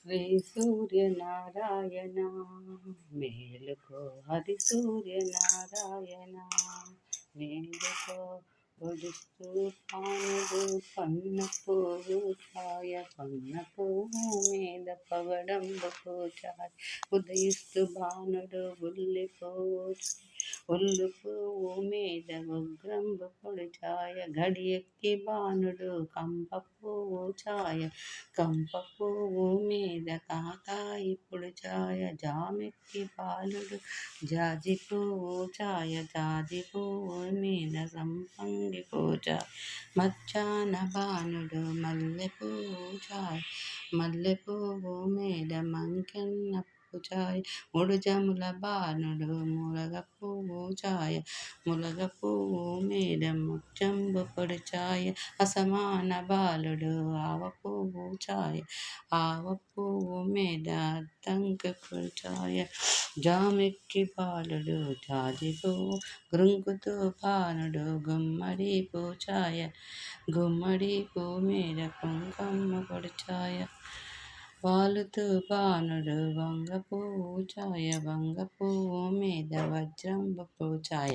శ్రీ సూర్యనారాయణ మేలుకో, హరి సూర్యనారాయణ మేలుకో. పొడుస్తూ పానుడు పన్న పువ్వు ఛాయ, పన్న పువ్వు మీద పగడంబు ఛాయ. ఉదయిస్తూ భానుడు ఒల్లు పువ్వు మీద ఉగ్రంబు పొడి ఛాయ. గడియెక్కి భానుడు కంప పువ్వు ఛాయ, కంప పువ్వు మీద కాకాయి పొడి ఛాయ. జామెక్కి బాలుడు జాజి పువ్వు ఛాయ, జాజి పువ్వు మీద సంపంగి పూజ. మధ్యాహ్న భానుడు మల్లె పువ్వు ఛాయ, మల్లె పువ్వు మీద మంకెన్న ఛాయ. ముడుజముల భానుడు ములగ పువ్వు ఛాయ, ములగ పువ్వు మీద ముత్యంబు పొడి ఛాయ. అసమాన బాలుడు ఆవ పువ్వు ఛాయ, ఆవ పువ్వు మీద అద్దంకి పొడి ఛాయ. జామెక్కి బాలుడు జాజి పువ్వు గృంగుతూ భానుడు గుమ్మడి పువ్వు ఛాయ, గుమ్మడి పువ్వు మీద కుంకుమ పొడి ఛాయ. వాలుతూ భానుడు వంగ పువ్వు ఛాయ, వంగ పువ్వు మీద వజ్రంబు పువ్వు ఛాయ.